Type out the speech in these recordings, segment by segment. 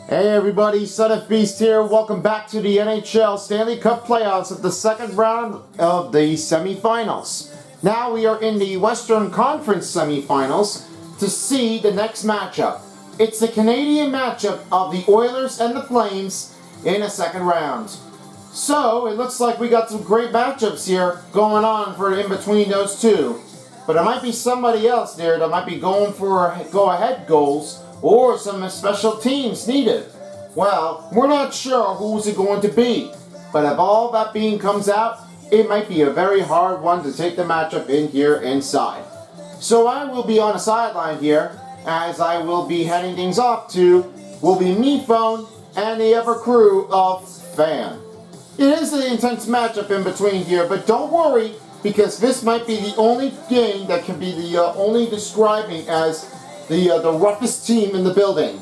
Hey everybody, Son of Beast here. Welcome back to the NHL Stanley Cup playoffs of the second round of the semifinals. Now we are in the Western Conference semifinals to see the next matchup. It's the Canadian matchup of the Oilers and the Flames in a second round. So it looks like we got some great matchups here going on for in between those two. But there might be somebody else there that might be going for go-ahead goals or some special teams needed. Well, we're not sure who's it going to be. But if all that being comes out, it might be a very hard one to take the matchup in here inside. So I will be on the sideline here, as I will be heading things off to, will be me, Phone, and the ever crew of Fan. It is an intense matchup in between here, but don't worry, because this might be the only game that can be the only describing as the roughest team in the building,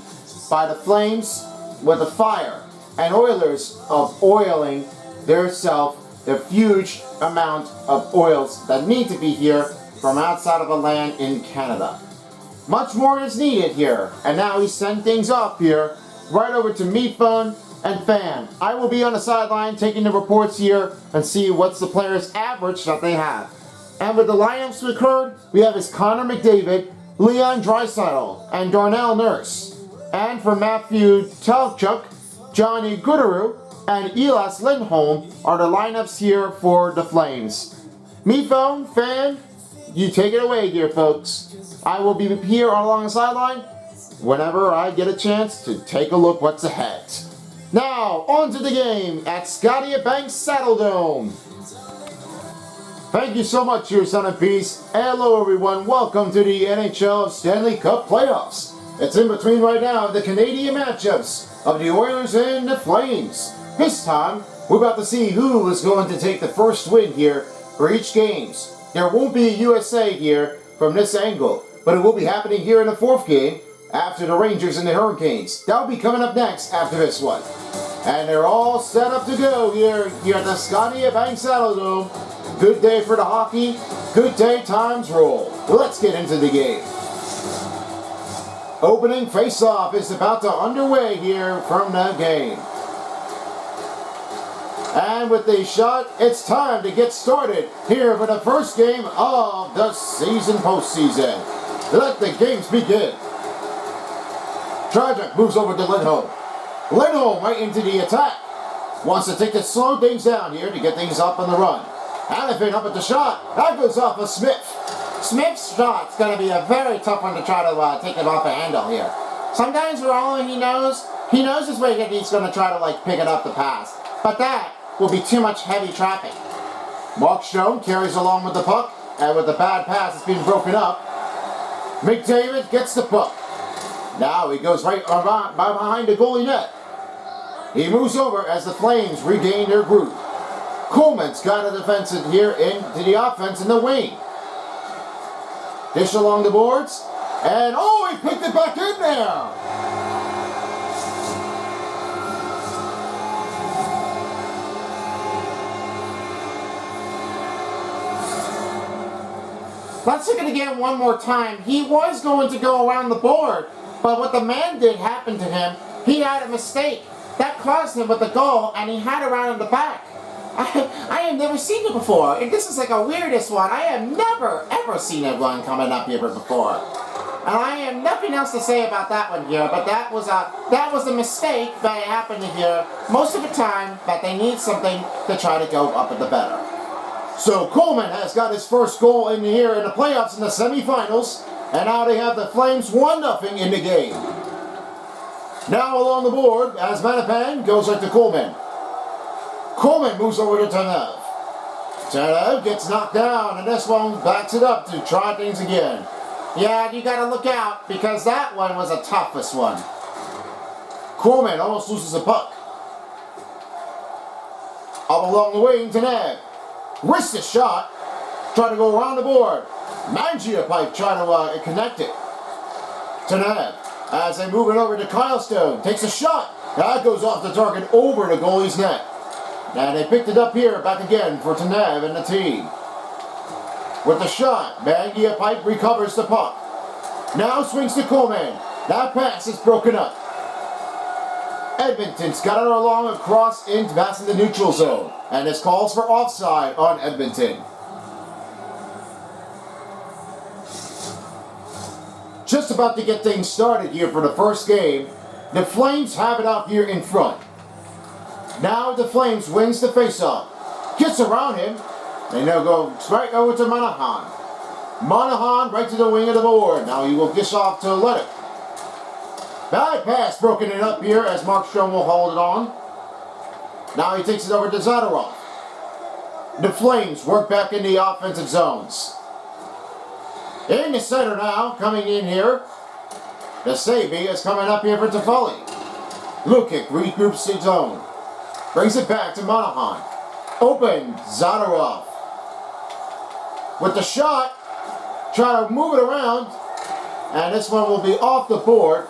by the Flames with the fire, and Oilers of oiling theirself the huge amount of oils that need to be here from outside of the land in Canada. Much more is needed here, and now we send things off here, right over to me, Phone, and Fan. I will be on the sideline taking the reports here and see what's the players' average that they have. And with the lineups recurred, we have is Connor McDavid, Leon Draisaitl, and Darnell Nurse. And for Matthew Telchuk, Johnny Gooderoo, and Elias Lindholm are the lineups here for the Flames. Me, Phone, Fan, you take it away here, folks. I will be here along the sideline whenever I get a chance to take a look what's ahead. Now, on to the game at Scotiabank Saddledome. Thank you so much, your Son of Peace. Hello, everyone. Welcome to the NHL Stanley Cup playoffs. It's in between right now the Canadian matchups of the Oilers and the Flames. This time, we're about to see who is going to take the first win here for each games. There won't be a USA here from this angle, but it will be happening here in the fourth game after the Rangers and the Hurricanes. That'll be coming up next after this one. And they're all set up to go here at the Scotiabank Saddledome. Good day for the hockey. Good day times roll. Let's get into the game. Opening face-off is about to underway here from the game. And with the shot, it's time to get started here for the first game of the season postseason. Let the games begin. Tragic moves over to Lindholm. Lindholm right into the attack. Wants to take the slow things down here to get things up on the run. Hanifin up at the shot. That goes off of Smith. Smith's shot's going to be a very tough one to try to take it off the handle here. Sometimes for all he knows his way he's going to try to pick it up the pass. But that will be too much heavy trapping. Mark Stone carries along with the puck, and with the bad pass it's being broken up. McDavid gets the puck. Now he goes right behind the goalie net. He moves over as the Flames regain their groove. Coleman's got a defensive here into the offense in the wing. Dish along the boards, and he picked it back in there! Let's look at it again one more time. He was going to go around the board, but what the man did happen to him, he had a mistake. That caused him with the goal, and he had it around in the back. I have never seen it before. And this is a weirdest one. I have never, ever seen a one coming up here before. And I have nothing else to say about that one here, but that was a mistake that happened here most of the time, that they need something to try to go up at the better. So Coleman has got his first goal in here in the playoffs in the semifinals, and now they have the Flames 1-0 in the game. Now along the board, as Manapan goes right to Coleman. Coleman moves over to Tanev. Tanev gets knocked down, and this one backs it up to try things again. Yeah, you gotta look out, because that one was a toughest one. Coleman almost loses the puck. Up along the wing, Tanev. Wrists the shot. Try to go around the board. Mangiapane try to connect it. Tanev, as they move it over to Kyle Stone, takes a shot. That goes off the target over the goalie's net. And they picked it up here, back again for Tanev and the team. With the shot, Mangiapane recovers the puck. Now swings to Coleman. That pass is broken up. Edmonton's got it along across into passing the neutral zone. And this calls for offside on Edmonton. Just about to get things started here for the first game. The Flames have it out here in front. Now the Flames wins the faceoff. Gets around him. They now go right over to Monahan. Monahan right to the wing of the board. Now he will dish off to Leonard. Bad pass broken it up here as Markstrom will hold it on. Now he takes it over to Zadorov. The Flames work back in the offensive zones. In the center now, coming in here. The Savy is coming up here for Toffoli. Lukic regroups the zone. Brings it back to Monahan. Open, Zadorov. With the shot, try to move it around. And this one will be off the board.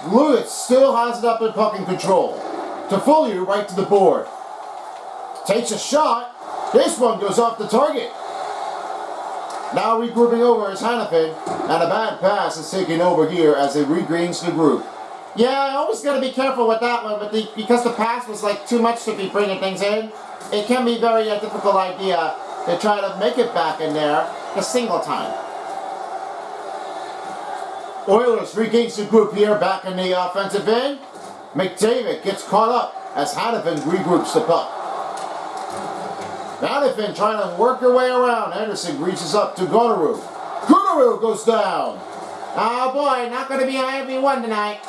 Lewis still has it up in puck in control. Toffoli right to the board. Takes a shot. This one goes off the target. Now regrouping over is Hannafin, and a bad pass is taken over here as it regains the group. Yeah, I always got to be careful with that one, but because the pass was like too much to be bringing things in, it can be very a difficult idea to try to make it back in there a single time. Oilers regains the group here back in the offensive end. McDavid gets caught up as Hannafin regroups the puck. Hannafin trying to work her way around. Anderson reaches up to Gonaru. Gonaru goes down. Oh boy, not going to be a heavy one tonight.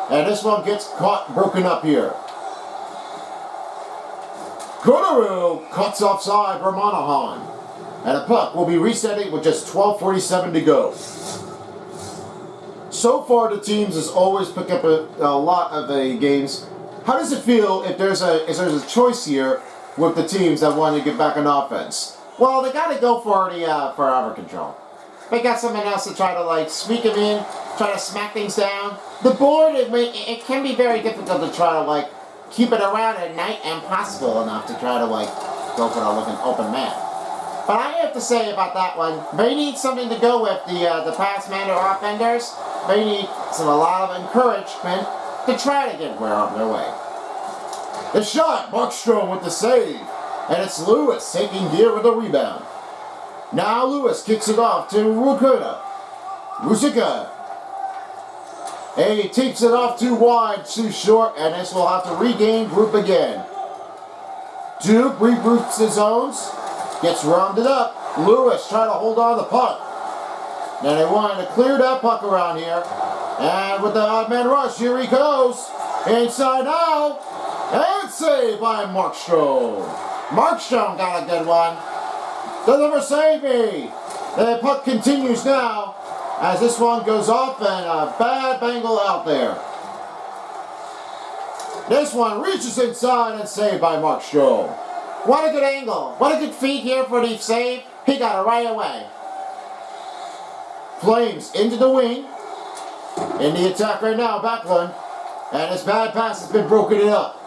And this one gets caught, broken up here. Gonaru cuts offside for Monahan. And the puck will be resetting with just 12:47 to go. So far, the teams has always picked up a lot of the games. How does it feel if there's a choice here with the teams that want to get back on offense? Well, they got to go for the for hour control. They got someone else to try to like sneak them in, try to smack things down. The board, it can be very difficult to try to like keep it around at night and possible enough to try to like go for the looking open man. But I have to say about that one, they need something to go with the pass man or offenders. They need a lot of encouragement to try to get on their way. The shot, Markstrom with the save, and it's Lewis taking gear with the rebound. Now Lewis kicks it off to Rusika. He takes it off too wide, too short, and this will have to regain group again. Duke regroups the zones, gets rounded up. Lewis trying to hold on to the puck. Now they wanted to clear that puck around here. And with the odd man rush, here he goes. Inside now. And saved by Markstrom. Markstrom got a good one. Deliver Savy. The puck continues now as this one goes off and a bad bangle out there. This one reaches inside and saved by Markstrom. What a good angle. What a good feed here for the save. He got it right away. Flames into the wing. In the attack right now, Backlund. And his bad pass has been broken up.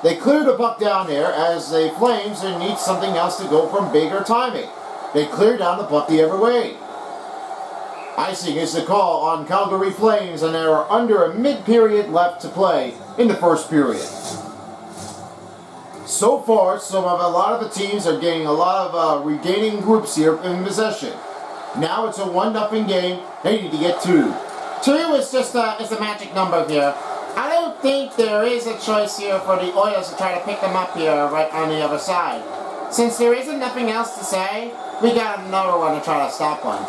They clear the puck down there as the Flames need something else to go from bigger timing. They clear down the puck the other way. Icing is the call on Calgary Flames, and they are under a mid-period left to play in the first period. So far, a lot of the teams are getting a lot of regaining groups here in possession. Now it's a 1-0 game. They need to get 2. 2 is just is the magic number here. I don't think there is a choice here for the Oilers to try to pick them up here right on the other side. Since there isn't nothing else to say, we got another one to try to stop one.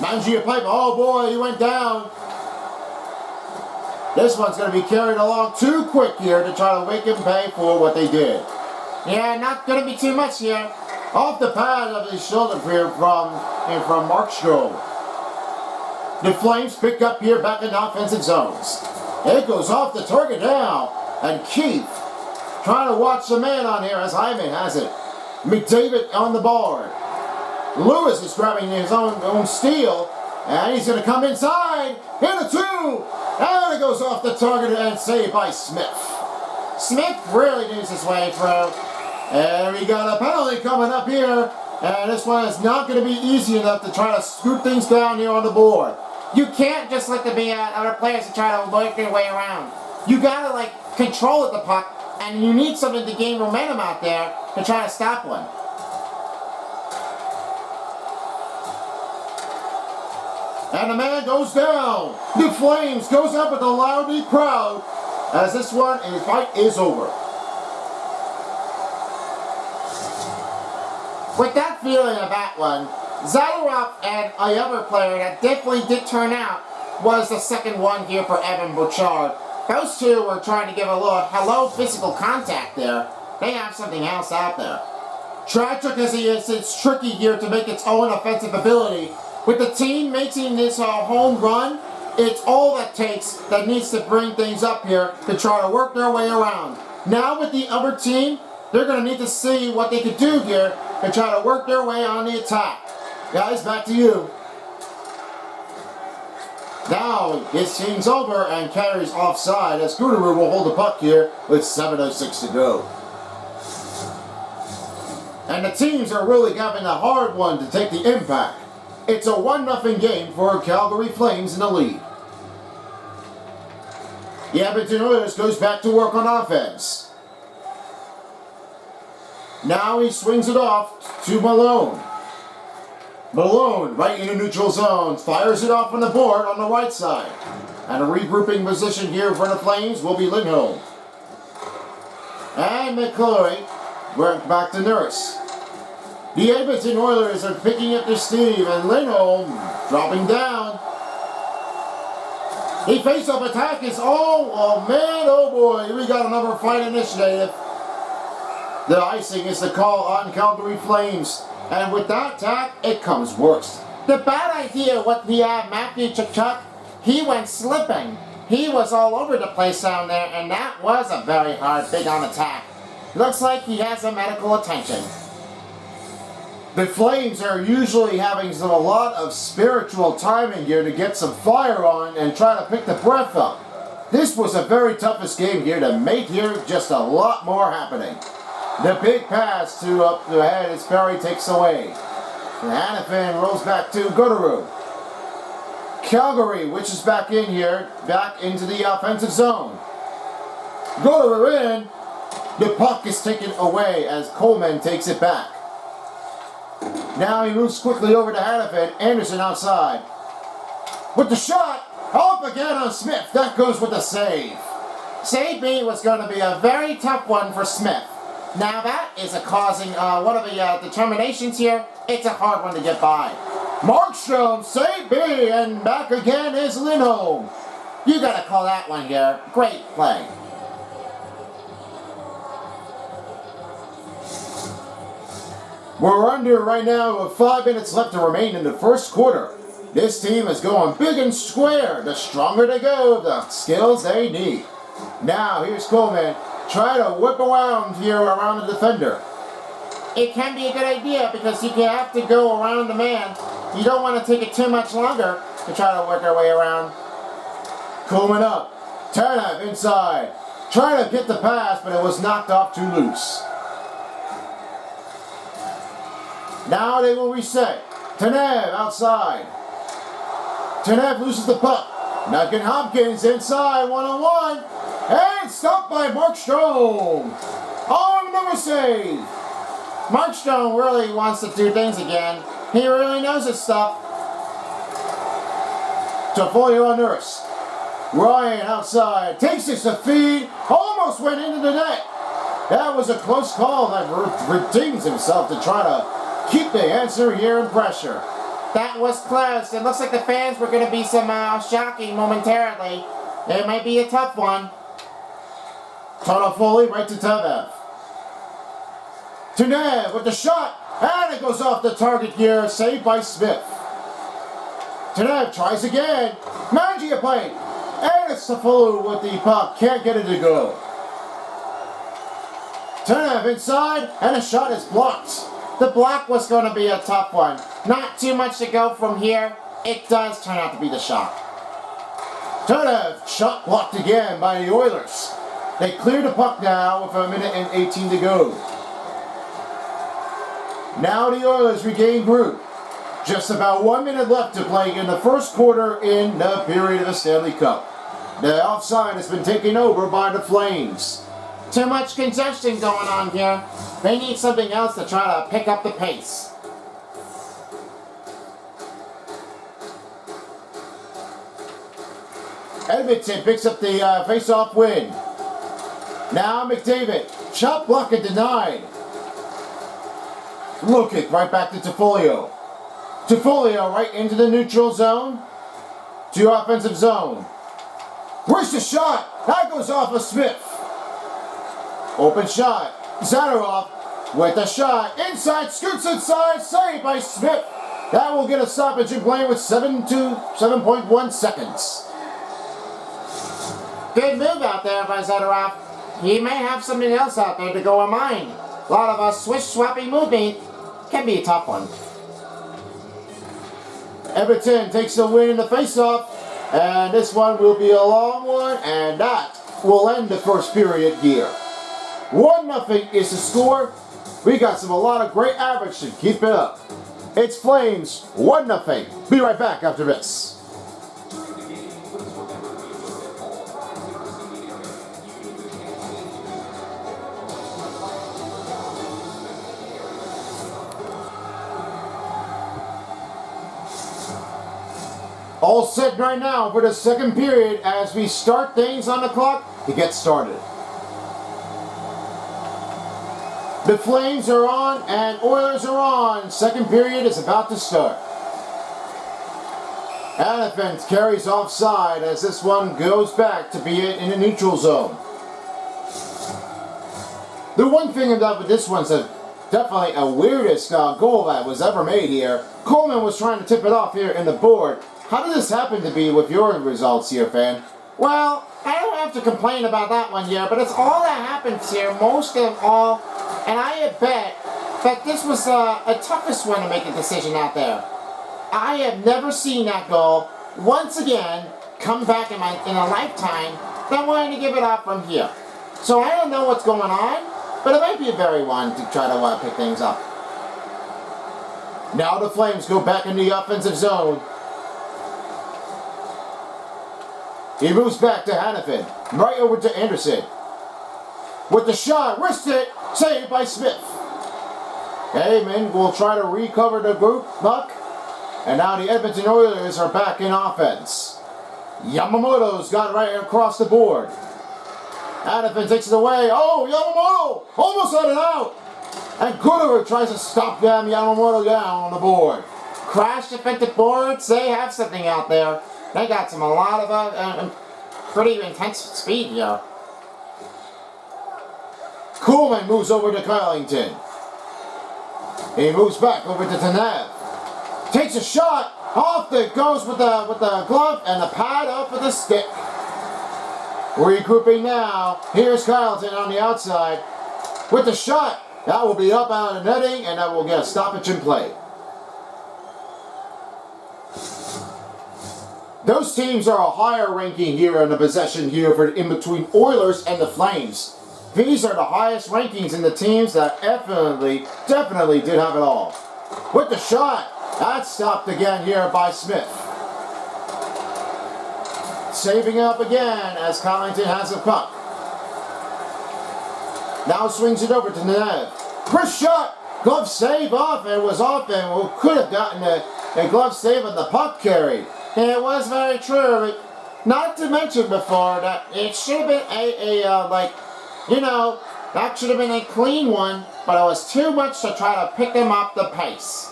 Mangia pipe. Oh boy, he went down. This one's going to be carried along too quick here to try to make him pay for what they did. Yeah, not going to be too much here. Off the pad of his shoulder here from Markstrom. The Flames pick up here back in offensive zones. It goes off the target now. And Keith trying to watch the man on here as Hyman has it. McDavid on the board. Lewis is grabbing his own steal. And he's going to come inside. Hit a 2. And it goes off the target and saved by Smith. Smith really needs his way through. And we got a penalty coming up here. And this one is not going to be easy enough to try to scoop things down here on the board. You can't just let the other players try to work their way around. You gotta like control the puck, and you need something to gain momentum out there to try to stop one. And the man goes down. The Flames goes up with a loudly crowd as this one and the fight is over. With that feeling of that one, Zadorov and a other player that definitely did turn out was the second one here for Evan Bouchard. Those two were trying to give a little hello physical contact there. They have something else out there. Tragic as he is, it's tricky here to make its own offensive ability. With the team making this home run, it's all that takes that needs to bring things up here to try to work their way around. Now with the other team, they're going to need to see what they can do here to try to work their way on the attack. Guys, back to you. Now this team's over and carries offside as Gudaru will hold the puck here with 7:06 to go. And the teams are really having a hard one to take the impact. It's a 1-0 game for Calgary Flames in the lead. The Edmonton Oilers goes back to work on offense. Now he swings it off to Malone. Malone, right in the neutral zone, fires it off on the board on the right side. And a regrouping position here for the Flames will be Lindholm. And McClory went back to Nurse. The Edmonton Oilers are picking up their steam, and Lindholm dropping down. The face-off attack is, oh man, oh boy, we got another fight initiative. The icing is the call on Calgary Flames, and with that attack, it comes worse. The bad idea with the Matthew Tkachuk, he went slipping. He was all over the place down there, and that was a very hard big-on attack. Looks like he has some medical attention. The Flames are usually having a lot of spiritual timing here to get some fire on and try to pick the breath up. This was a very toughest game here to make here, just a lot more happening. The big pass to up the head as Perry takes away. And Hanifin rolls back to Gudaru. Calgary, which is back in here, back into the offensive zone. Gudaru in. The puck is taken away as Coleman takes it back. Now he moves quickly over to Hanifin. Anderson outside. With the shot, up again on Smith. That goes with the save. Save B was going to be a very tough one for Smith. Now that is causing one of the determinations here. It's a hard one to get by. Markstrom, save B, and back again is Lindholm. You got to call that one here. Great play. We're under right now with 5 minutes left to remain in the first quarter. This team is going big and square. The stronger they go, the skills they need. Now here's Coleman. Try to whip around here around the defender. It can be a good idea because you have to go around the man. You don't want to take it too much longer to try to work our way around. Coleman up. Tanev inside. Trying to get the pass, but it was knocked off too loose. Now they will reset. Tanev outside. Tanev loses the puck. Knocking Hopkins inside, one-on-one. And stopped by Markstrom. Oh, another save. Markstrom really wants to do things again. He really knows his stuff. Tafoya on Nurse. Ryan outside. Takes it to feed. Almost went into the net. That was a close call that redeems himself to try to keep the answer here in pressure. That was close. It looks like the fans were going to be some shocking momentarily. It might be a tough one. Toffoli right to Tanev. Tanev with the shot. And it goes off the target here. Saved by Smith. Tanev tries again. Mangia play. And it's Toffoli with the puck. Can't get it to go. Tanev inside. And the shot is blocked. The block was going to be a tough one. Not too much to go from here. It does turn out to be the shot. Tanev, shot blocked again by the Oilers. They clear the puck now with 1:18 to go. Now the Oilers regain group. Just about 1 minute left to play in the first quarter in the period of the Stanley Cup. The offside has been taken over by the Flames. Too much congestion going on here. They need something else to try to pick up the pace. Edmonton picks up the face-off win. Now McDavid. Shot blocked and denied. Look it right back to Toffoli. Toffoli right into the neutral zone. To offensive zone. Where's the shot? That goes off of Smith. Open shot. Zadorov with the shot. Inside, scoots inside. Saved by Smith. That will get a stoppage in play with 7.1 seconds. Good move out there by Zadorov. He may have something else out there to go in mind. A lot of a swish-swappy movement can be a tough one. Everton takes the win in the face-off, and this one will be a long one, and that will end the first period here. 1-0 is the score. We got a lot of great average to keep it up. It's Flames 1-0. Be right back after this. All set right now for the second period as we start things on the clock to get started. The Flames are on and Oilers are on. Second period is about to start. Elephant carries offside as this one goes back to be in the neutral zone. The one thing about this one's definitely a weirdest goal that was ever made here. Coleman was trying to tip it off here in the board. How did this happen to be with your results here, fan? Well, I don't have to complain about that one here, but it's all that happens here, most of all, and I bet that this was a toughest one to make a decision out there. I have never seen that goal, once again, come back in a lifetime, that wanted to give it up from here. So I don't know what's going on, but it might be a very one to try to pick things up. Now the Flames go back in the offensive zone. He moves back to Hannafin, right over to Anderson. With the shot, wrist it, saved by Smith. Heyman will try to recover the group puck, and now the Edmonton Oilers are back in offense. Yamamoto's got right across the board. Hannafin takes it away. Oh, Yamamoto almost had it out. And Gooder tries to stop Yamamoto down on the board. Crash defensive boards, they have something out there. They got a lot of pretty intense speed here. Coolman moves over to Kylington. He moves back over to Tanev. Takes a shot. Off it goes with the glove and the pad up with the stick. Regrouping now. Here's Kylington on the outside. With the shot. That will be up out of the netting and that will get a stoppage in play. Those teams are a higher ranking here in the possession here for in between Oilers and the Flames. These are the highest rankings in the teams that definitely did have it all. With the shot, that's stopped again here by Smith. Saving up again as Collington has a puck. Now swings it over to Nenev. First shot, glove save off and was off and could have gotten a glove save on the puck carry. And it was very true, but not to mention before that it should have been that should have been a clean one, but it was too much to try to pick them up the pace.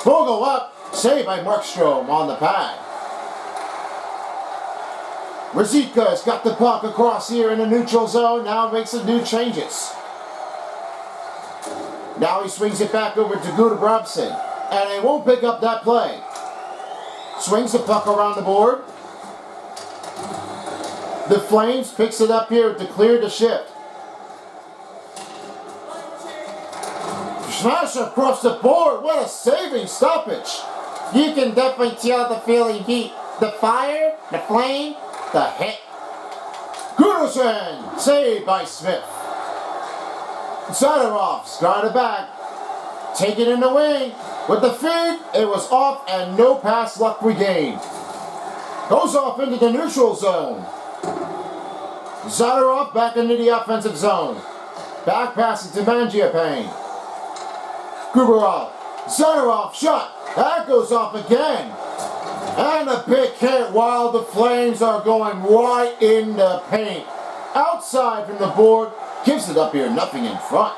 Vogel up, saved by Markstrom on the pad. Ruzicka's got the puck across here in the neutral zone, now makes some new changes. Now he swings it back over to Gudabrovsky, and they won't pick up that play. Swings the puck around the board. The Flames picks it up here to clear the shift. Smash across the board. What a saving stoppage. You can definitely tell the feeling heat. The fire, the flame, the hit. Gunnarsson, saved by Smith. Zadorov's got it back. Take it in the wing. With the feed, it was off and no pass luck regained. Goes off into the neutral zone. Zadorov back into the offensive zone. Back pass to Mangiapane. Kubarov. Zadorov shot. That goes off again. And a big hit while the Flames are going right in the paint. Outside from the board. Gives it up here, nothing in front.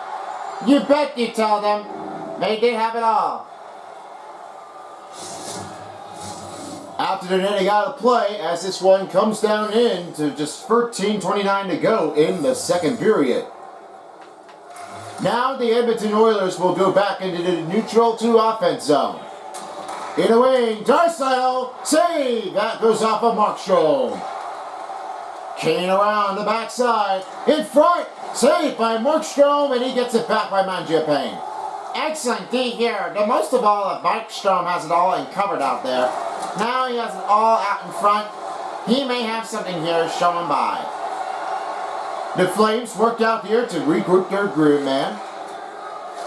You bet you tell them. They did have it all. After the netting out of play, as this one comes down in to just 13:29 to go in the second period. Now the Edmonton Oilers will go back into the neutral to offense zone. In a wing, Draisaitl, save! That goes off of Markstrom. Kane around the backside, in front, saved by Markstrom, and he gets it back by Mangiapane. Excellent D here. The most of all, Markstrom has it all covered out there. Now he has it all out in front. He may have something here showing by. The Flames worked out here to regroup their groove man.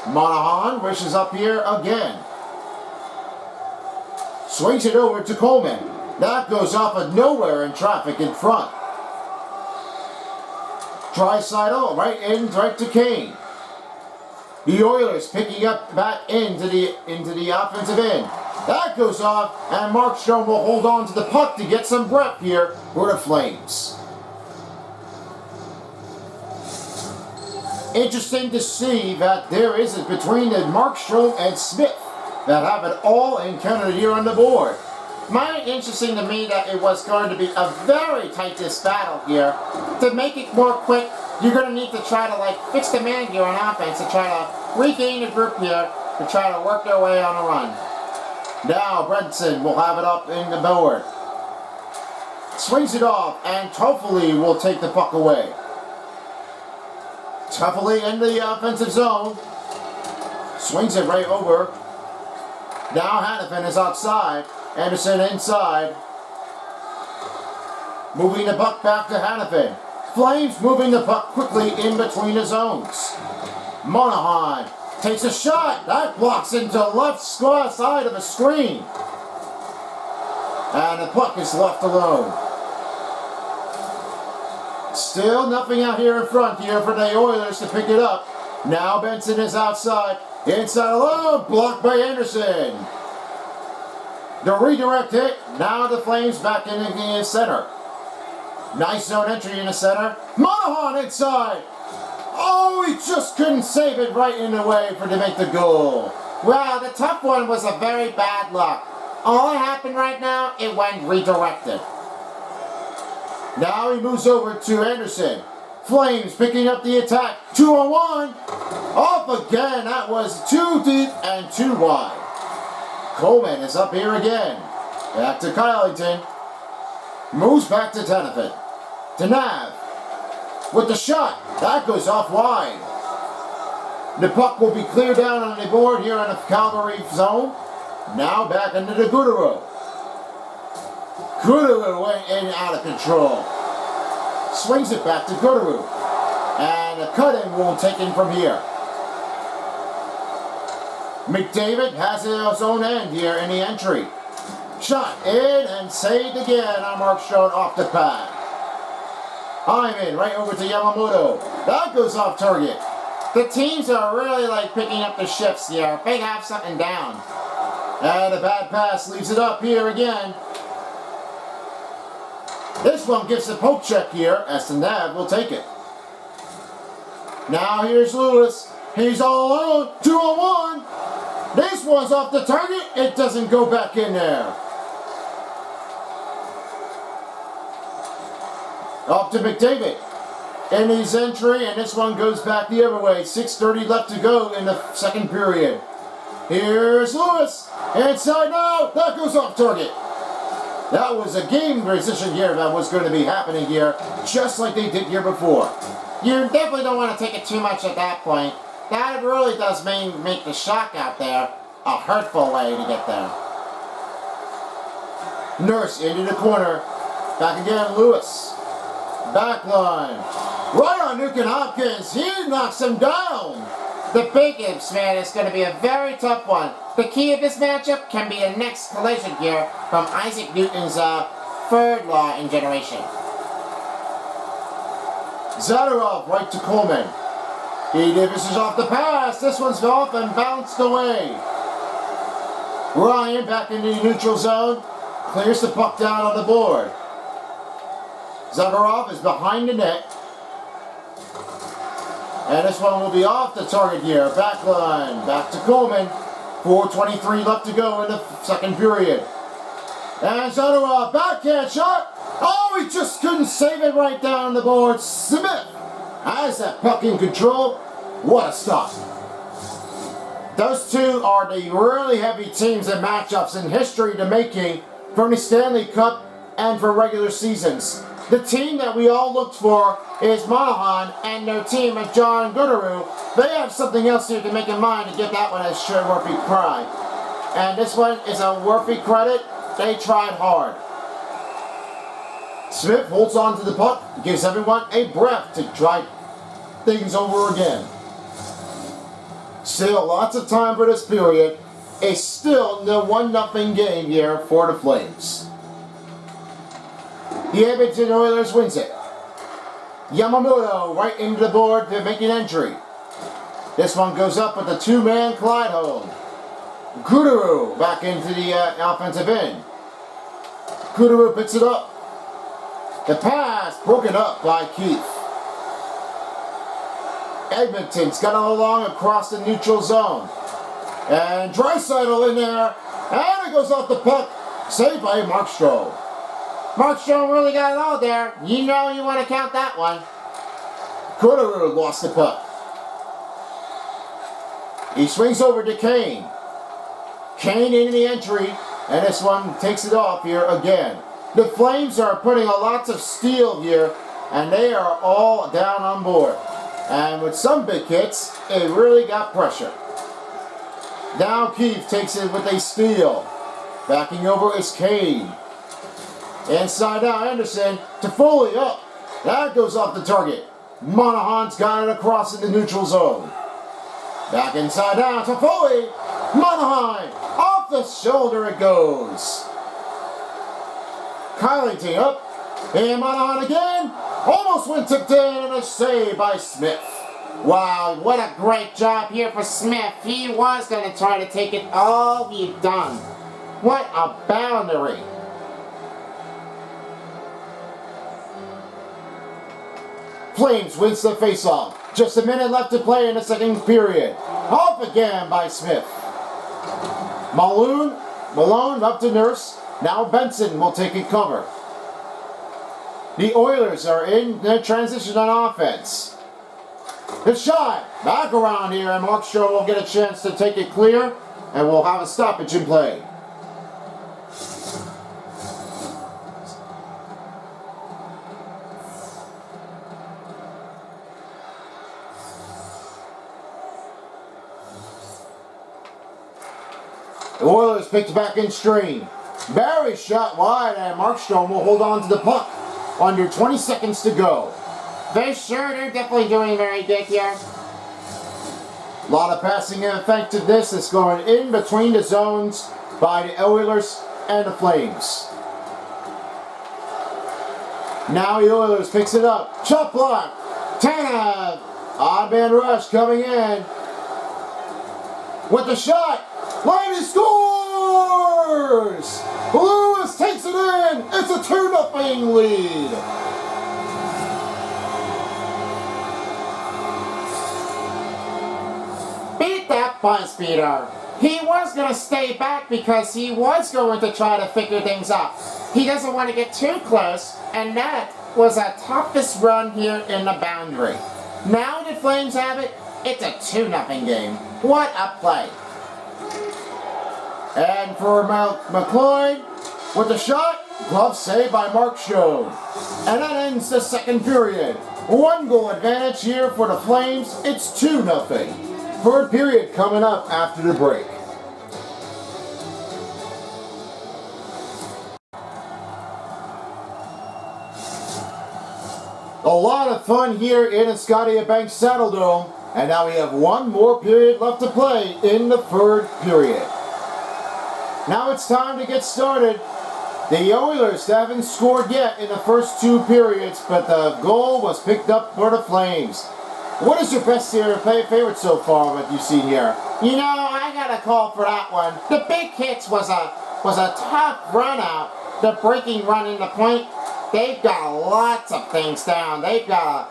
Monahan wishes up here again. Swings it over to Coleman. That goes off of nowhere in traffic in front. Draisaitl right to Kane. The Oilers picking up back into the offensive end. That goes off, and Markstrom will hold on to the puck to get some breath here for the Flames. Interesting to see that there is between the Markstrom and Smith that have it all encountered here on the board. Might interesting to me that it was going to be a very tight battle here. To make it more quick, you're going to need to try to fix the man here on offense to try to regain the group here to try to work their way on a run. Now Brenton will have it up in the board. Swings it off, and Toffoli will take the puck away. Toffoli in the offensive zone. Swings it right over. Now Hannafin is outside. Anderson inside. Moving the puck back to Hannafin. Flames moving the puck quickly in between the zones. Monahan takes a shot. That blocks into left side of a screen. And the puck is left alone. Still nothing out here in front here for the Oilers to pick it up. Now Benson is outside. Inside alone. Blocked by Anderson. The redirect hit. Now the Flames back in the center. Nice zone entry in the center. Monahan inside. Oh, he just couldn't save it right in the way to make the goal. Wow, the tough one was a very bad luck. All that happened right now, it went redirected. Now he moves over to Anderson. Flames picking up the attack. 2-on-1. Off again. That was too deep and too wide. Coleman is up here again. Back to Kylington. Moves back to Hannafin. To Nav. With the shot. That goes off wide. The puck will be cleared down on the board here in the Calgary zone. Now back into the Goodero. Goodero went in out of control. Swings it back to Goodero. And a cut-in will take in from here. McDavid has his own end here in the entry. Shot in and saved again on Markstrom off the pad. Hyman right over to Yamamoto. That goes off target. The teams are really picking up the shifts here. They have something down. And a bad pass leaves it up here again. This one gives a poke check here as the Nav will take it. Now here's Lewis. He's all alone. 2-on-1. This one's off the target. It doesn't go back in there. Up to McDavid. In his entry, and this one goes back the other way. 6:30 left to go in the second period. Here's Lewis. Inside now. That goes off target. That was a game position here that was going to be happening here, just like they did here before. You definitely don't want to take it too much at that point. That really does make the shock out there a hurtful way to get there. Nurse into the corner. Back again, Lewis. Back line. Right on Nugent Hopkins. He knocks him down. The big imps, man, is going to be a very tough one. The key of this matchup can be a next collision here from Isaac Newton's third law in generation. Zadorov right to Coleman. He dishes off the pass. This one's off and bounced away. Ryan back into the neutral zone. Clears the puck down on the board. Zadorov is behind the net. And this one will be off the target here. Back line. Back to Coleman. 4:23 left to go in the second period. And Zadorov, backhand shot. Oh, he just couldn't save it right down the board. Smith has that puck in control. What a stop. Those two are the really heavy teams and matchups in history to making from the Stanley Cup and for regular seasons. The team that we all looked for is Monahan and their team of John Gooderoo. They have something else here to make in mind to give that one a worthy pride. And this one is a worthy credit. They tried hard. Smith holds on to the puck, gives everyone a breath to try things over again. Still lots of time for this period. It's still the 1-0 game here for the Flames. The Edmonton Oilers wins it. Yamamoto right into the board to make an entry. This one goes up with a two-man Clyde home. Gooderoo back into the offensive end. Gooderoo picks it up. The pass broken up by Keith. Edmonton's got it along across the neutral zone. And Draisaitl in there. And it goes off the puck. Saved by Markstrom. Markstrom really got it all there. You know you want to count that one. Gooderoo lost the puck. He swings over to Kane. Kane into the entry. And this one takes it off here again. The Flames are putting a lots of steel here. And they are all down on board. And with some big hits, it really got pressure. Now Keith takes it with a steal. Backing over is Kane. Inside out, Anderson to Foley up. That goes off the target. Monahan's got it across in the neutral zone. Back inside out to Foley. Monahan. Off the shoulder it goes. Kylington up. And Monahan again. Almost went tipped in and a save by Smith. Wow, what a great job here for Smith. He was going to try to take it all he'd done. What a boundary. Flames wins the faceoff. Just a minute left to play in the second period. Off again by Smith. Malone up to Nurse. Now Benson will take it cover. The Oilers are in their transition on offense. The shot back around here, and Markstrom will get a chance to take it clear, and we'll have a stoppage in play. The Oilers picked back in stream. Barry shot wide, and Markstrom will hold on to the puck. Under 20 seconds to go. They're definitely doing very good here. A lot of passing and effectiveness is going in between the zones by the Oilers and the Flames. Now the Oilers picks it up. Shot block. Tanev. Odd man rush coming in. With the shot. Liney scores! Lewis takes it in. It's a 2-0 lead. Beat that buzz beater. He was going to stay back because he was going to try to figure things out. He doesn't want to get too close, and that was a toughest run here in the boundary. Now the Flames have it. It's a 2-0 game. What a play. And for McLeod with the shot, glove save by Markstrom. And that ends the second period. 1-goal advantage here for the Flames. It's 2-0. Third period coming up after the break. A lot of fun here in the Scotiabank Saddledome. And now we have one more period left to play in the third period. Now it's time to get started. The Oilers haven't scored yet in the first two periods, but the goal was picked up for the Flames. What is your best favorite so far that you've seen here? You know, I got a call for that one. The big hits was a tough run out. The breaking run in the point. They've got lots of things down. They got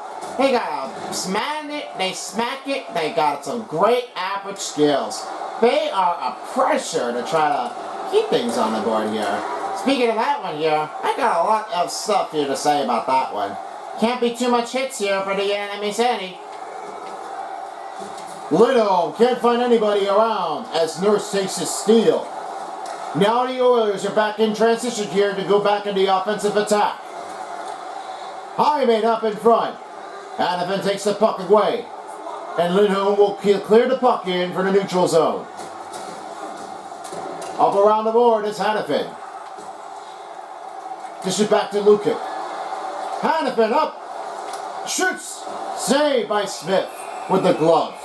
smack it, they smack it. They got some great average skills. They are a pressure to try to keep things on the board here. Speaking of that one here, I got a lot of stuff here to say about that one. Can't be too much hits here for the enemy's Eddie. Lindholm can't find anybody around as Nurse takes his steal. Now the Oilers are back in transition here to go back in the offensive attack. Hyman up in front. Hanifin takes the puck away. And Lindholm will clear the puck in for the neutral zone. Up around the board is Hanifin. Dish it back to Lukic. Hanifin up. Shoots. Saved by Smith with the glove.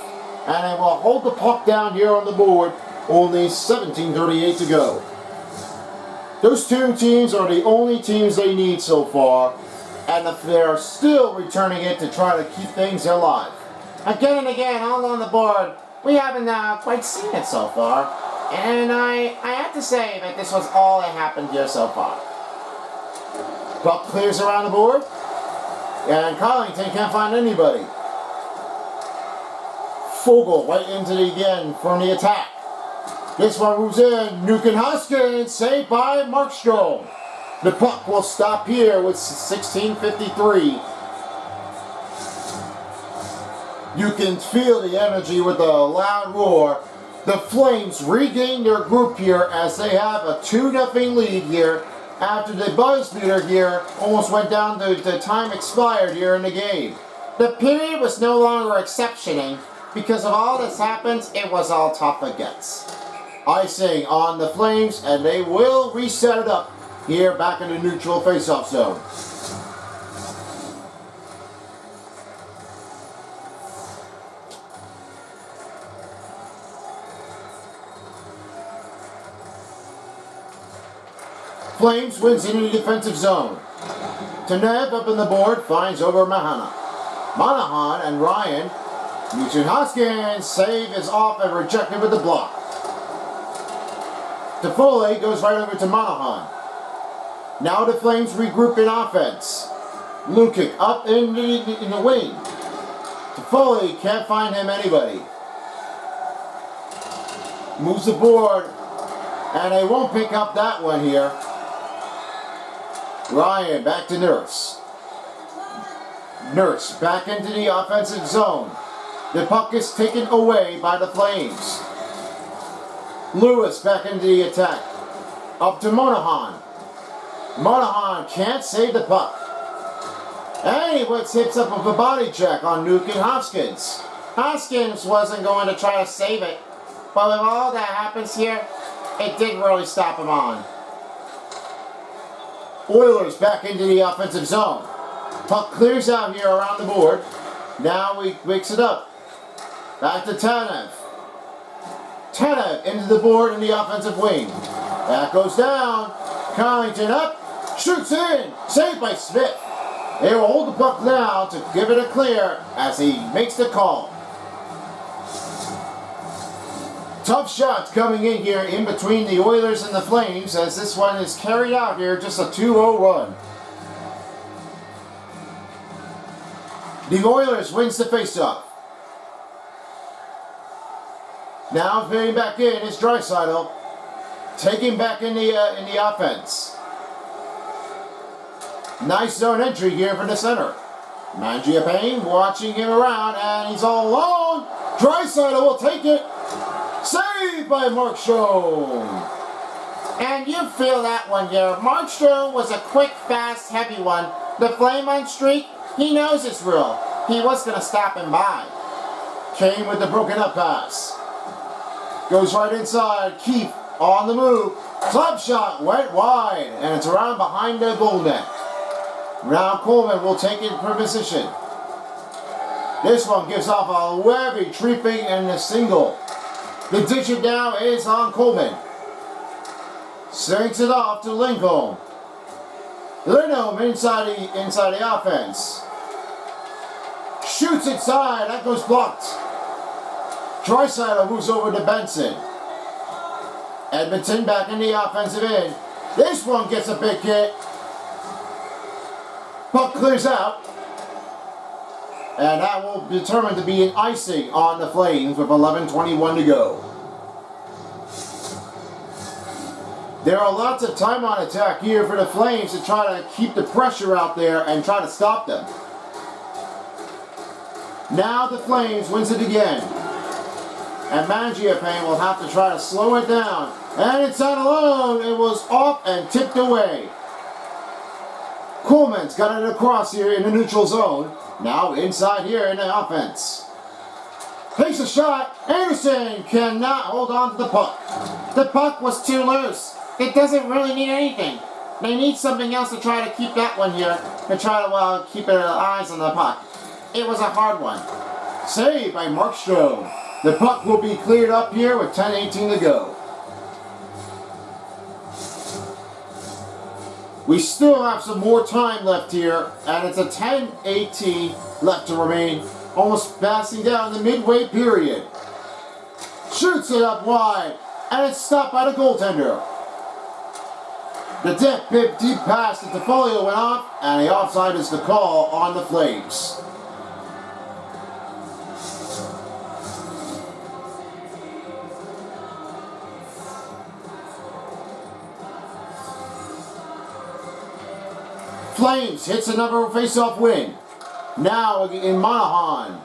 And it will hold the puck down here on the board. Only 17:38 to go. Those two teams are the only teams they need so far. And they're still returning it to try to keep things alive. Again and again, all on the board. We haven't quite seen it so far. And I have to say that this was all that happened here so far. Puck clears around the board. And Collington can't find anybody. Fogle right into the again from the attack. This one moves in. Nukin Hoskins saved by Markstrom. The puck will stop here with 16:53. You can feel the energy with the loud roar. The Flames regain their group here as they have a 2-0 lead here after the buzz meter here almost went down to the time expired here in the game. The period was no longer exceptioning because of all this happens. It was all tough against. Icing on the Flames, and they will reset it up here back in the neutral faceoff zone. Flames wins into the defensive zone. Tanev up in the board finds over Mahana. Monahan and Ryan. Nugent Hoskins save is off and rejected with the block. Toffoli goes right over to Monahan. Now the Flames regroup in offense. Lukic up in the wing. Toffoli can't find him anybody. Moves the board. And they won't pick up that one here. Ryan back to Nurse. Nurse back into the offensive zone. The puck is taken away by the Flames. Lewis back into the attack. Up to Monahan. Monahan can't save the puck. And he hits up with a body check on Nukin Hoskins. Hoskins wasn't going to try to save it. But with all that happens here, it didn't really stop him on. Oilers back into the offensive zone. Puck clears out here around the board. Now we mix it up. Back to Tanev. Tanev into the board in the offensive wing. That goes down. Collington up. Shoots in. Saved by Smith. They will hold the puck now to give it a clear as he makes the call. Tough shots coming in here in between the Oilers and the Flames as this one is carried out here, just a 2-0 run. The Oilers wins the faceoff. Now fitting back in is Draisaitl, taking back in the offense. Nice zone entry here from the center. Mangiapane watching him around, and he's all alone. Draisaitl will take it. Saved by Markstrom. And you feel that one here. Markstrom was a quick, fast, heavy one. The flame on streak, he knows it's real. He was going to stop him by. Kane with the broken up pass. Goes right inside. Keith on the move. Club shot went wide, and it's around behind the goal net. Now Coleman will take it for position. This one gives off a wavy tripping and a single. The digit now is on Coleman. Sinks it off to Lindholm. Lindholm inside the offense. Shoots inside. That goes blocked. Draisaitl moves over to Benson. Edmonton back in the offensive end. This one gets a big hit. Puck clears out. And that will be determined to be an icing on the Flames with 11:21 to go. There are lots of time on attack here for the Flames to try to keep the pressure out there and try to stop them. Now the Flames wins it again. And Mangiapane will have to try to slow it down. And it's out alone. It was off and tipped away. Coleman's got it across here in the neutral zone. Now inside here in the offense. Takes a shot. Anderson cannot hold on to the puck. The puck was too loose. It doesn't really need anything. They need something else to try to keep that one here. To try to keep their eyes on the puck. It was a hard one. Saved by Markstrom. The puck will be cleared up here with 10:18 to go. We still have some more time left here, and it's a 10:18 left to remain, almost passing down the midway period. Shoots it up wide, and it's stopped by the goaltender. The deep pass to Toffoli went off, and the offside is the call on the Flames. Flames hits another face-off win. Now in Monahan.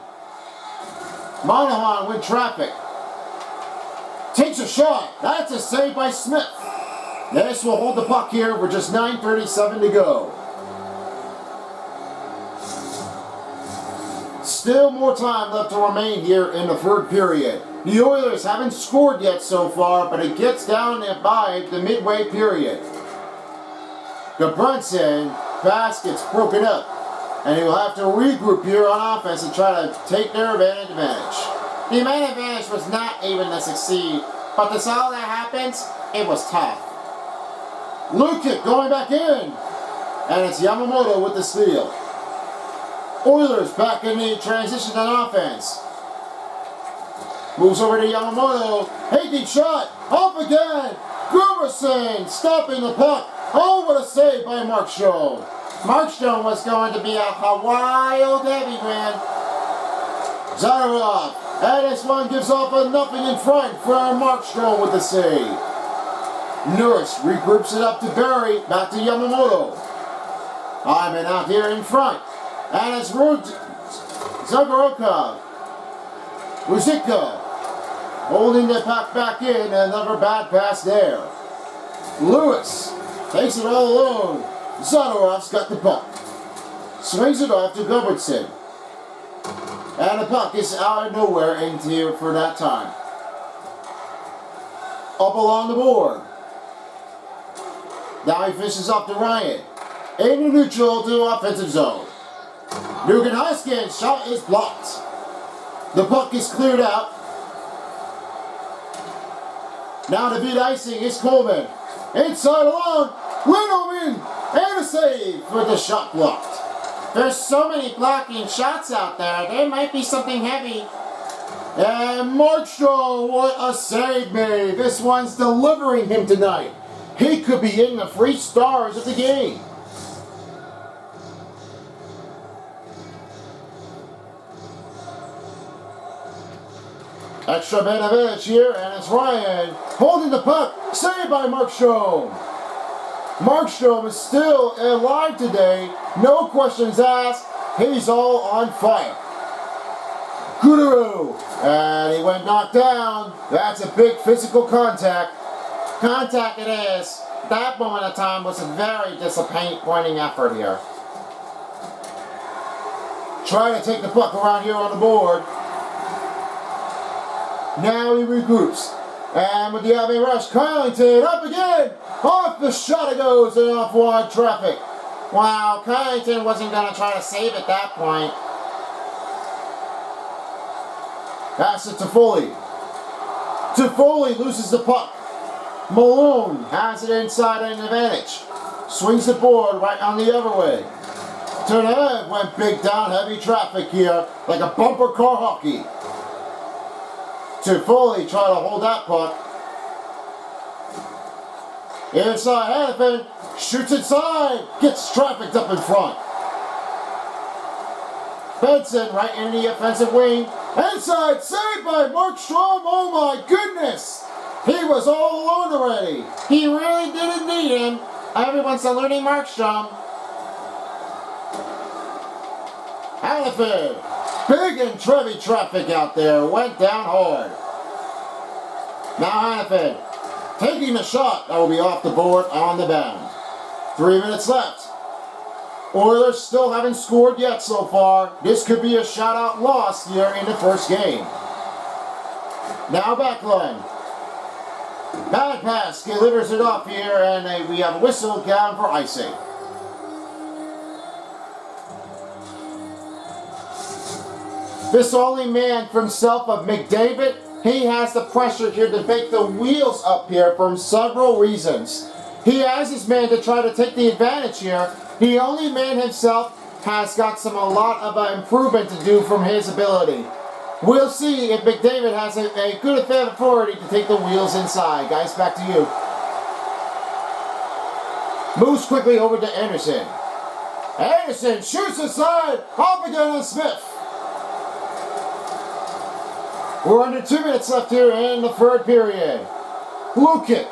Monahan with traffic. Takes a shot. That's a save by Smith. This will hold the puck here with just 9:37 to go. Still more time left to remain here in the third period. The Oilers haven't scored yet so far, but it gets down by the midway period. Goodbranson pass gets broken up, and he will have to regroup here on offense and try to take their advantage. The main advantage was not even to succeed, but to see all that happens, it was tough. Lukic going back in, and it's Yamamoto with the steal. Oilers back in the transition on offense. Moves over to Yamamoto. Hating shot. Off again. Gruberson stopping the puck. Oh, what a save by Markstrom. Markstrom was going to be a wild heavy man. Zadorov. And this one gives off a nothing in front for Markstrom with the save. Nurse regroups it up to Barry. Back to Yamamoto. Hyman out here in front. And it's Zagorakov. Ruzicka holding the puck back in. Another bad pass there. Lewis takes it all alone. Zadorov's got the puck. Swings it off to Gudbranson. And the puck is out of nowhere into here for that time. Up along the board. Now he fishes off to Ryan. In the neutral to offensive zone. Nugent Hopkins' shot is blocked. The puck is cleared out. Now to beat icing is Coleman. Inside alone. Lindholm and a save for the shot blocked. There's so many blocking shots out there. There might be something heavy. And Markstrom, what a save made. This one's delivering him tonight. He could be in the 3 stars of the game. Extra man of edge here, and it's Ryan holding the puck. Saved by Markstrom. Markstrom is still alive today. No questions asked. He's all on fire. Kudero. And he went knocked down. That's a big physical contact. Contact it is. That moment of time was a very disappointing effort here. Trying to take the puck around here on the board. Now he regroups. And with the heavy rush, Kylington up again. Off the shot it goes and off wide traffic. Wow, Kylington wasn't going to try to save at that point. Pass it to Foley. Foley loses the puck. Malone has it inside an advantage. Swings the board right on the other way. Turner went big down, heavy traffic here, like a bumper car hockey. Foley try to hold that puck. Inside Hannafin, shoots inside, gets trafficked up in front. Benson right in the offensive wing. Inside, saved by Markstrom. Oh my goodness! He was all alone already. He really didn't need him. Everyone's saluting Markstrom. Hannafin, big and heavy traffic out there, went down hard. Now Hannafin, taking the shot, that will be off the board on the bound. 3 minutes left. Oilers still haven't scored yet so far. This could be a shutout loss here in the first game. Now Backlund. Bad pass, delivers it off here, and we have a whistle down for icing. This only man from south of McDavid, he has the pressure here to make the wheels up here for several reasons. He has his man to try to take the advantage here. The only man himself has got a lot of improvement to do from his ability. We'll see if McDavid has a good authority to take the wheels inside. Guys, back to you. Moves quickly over to Anderson. Anderson shoots aside, off again on Smith. We're under 2 minutes left here in the third period. Blue kick.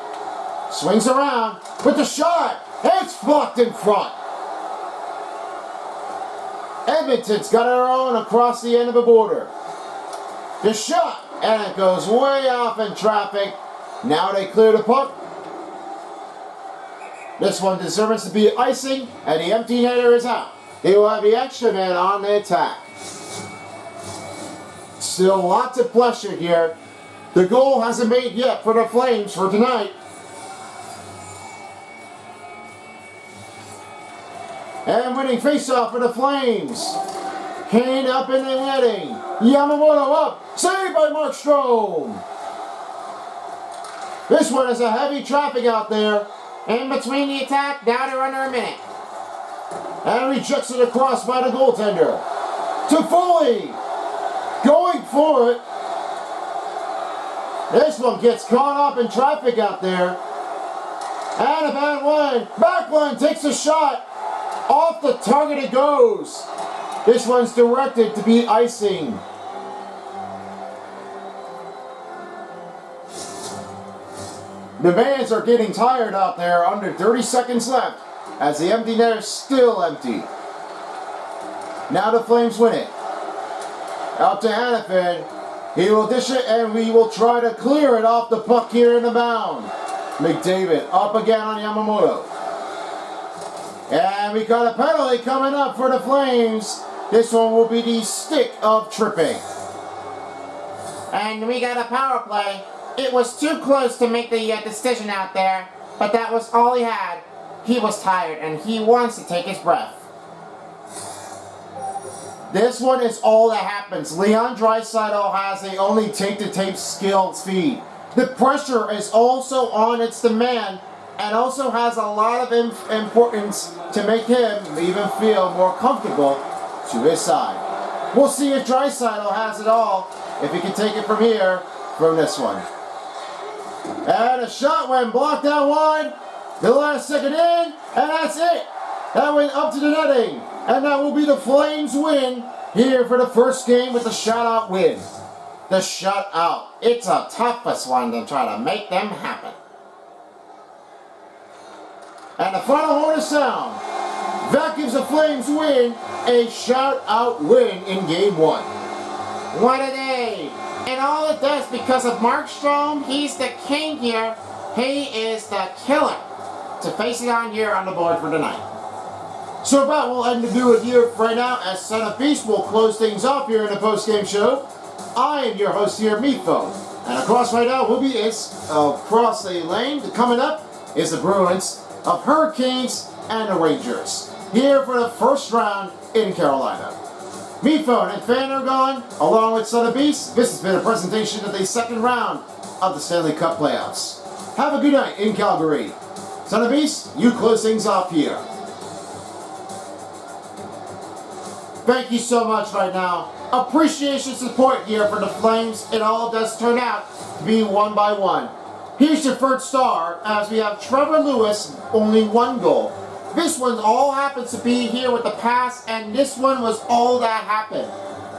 Swings around with the shot. It's blocked in front. Edmonton's got her own across the end of the border. The shot, and it goes way off in traffic. Now they clear the puck. This one deserves to be icing, and the empty netter is out. They will have the extra man on the attack. Still lots of pressure here. The goal hasn't made yet for the Flames for tonight. And winning faceoff for the Flames. Kane up in the netting. Yamamoto up. Saved by Markstrom. This one is a heavy traffic out there. In between the attack, down to under a minute. And rejects it across by the goaltender. To Foley. Going for it. This one gets caught up in traffic out there. And a bad one. Backlund takes a shot. Off the target it goes. This one's directed to be icing. The fans are getting tired out there. Under 30 seconds left as the empty net is still empty. Now the Flames win it. Out to Hannafin. He will dish it and we will try to clear it off the puck here in the mound. McDavid up again on Yamamoto. And we got a penalty coming up for the Flames. This one will be the stick of tripping. And we got a power play. It was too close to make the decision out there, but that was all he had. He was tired and he wants to take his breath. This one is all that happens. Leon Draisaitl has the only tape-to-tape skill speed. The pressure is also on its demand and also has a lot of importance to make him even feel more comfortable to his side. We'll see if Draisaitl has it all, if he can take it from here, from this one. And a shot went blocked out wide. The last second in, and that's it. That went up to the netting. And that will be the Flames win here for the first game with the shutout win. The shutout. It's a toughest one to try to make them happen. And the final horn is sound. That gives the Flames win a shutout win in game one. What a day. And all it does because of Markstrom, he's the king here. He is the killer to face it on here on the board for tonight. So that will end the video here right now as Son of Beast will close things off here in the post-game show. I am your host here, Mifo. And across right now will be across the lane. Coming up is the Bruins of Hurricanes and the Rangers here for the first round in Carolina. Me Phone and Fan are gone, along with Son of Beast. This has been a presentation of the second round of the Stanley Cup playoffs. Have a good night in Calgary. Son of Beast, you close things off here. Thank you so much right now. Appreciation support here for the Flames. It all does turn out to be 1-1. Here's your first star, as we have Trevor Lewis, only 1 goal. This one all happens to be here with the pass, and this one was all that happened.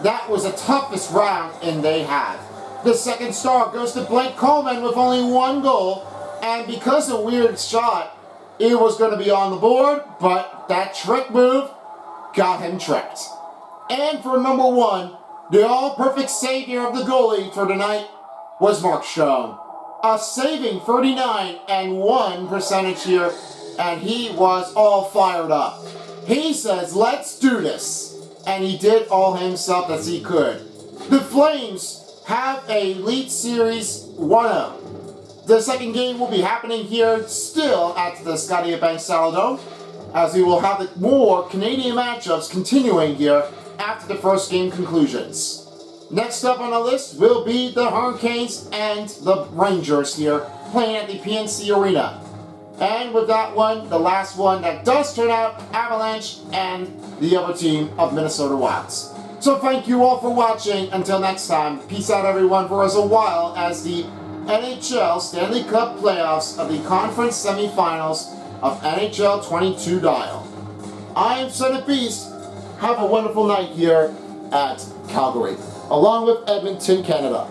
That was the toughest round, and they had. The second star goes to Blake Coleman with only 1 goal, and because of a weird shot, it was going to be on the board, but that trick move got him tricked. And for number 1, the all-perfect savior of the goalie for tonight was Markstrom. A saving 39.1 percentage here, and he was all fired up. He says, let's do this. And he did all himself as he could. The Flames have a Elite Series 1-0. The second game will be happening here still at the Scotiabank Saddledome, as we will have more Canadian matchups continuing here after the first game conclusions. Next up on the list will be the Hurricanes and the Rangers here playing at the PNC Arena. And with that one, the last one that does turn out, Avalanche and the other team of Minnesota Wilds. So thank you all for watching. Until next time, peace out everyone for us a while as the NHL Stanley Cup playoffs of the conference semifinals of NHL 22 dial. I am Son of Beast. Have a wonderful night here at Calgary, along with Edmonton, Canada.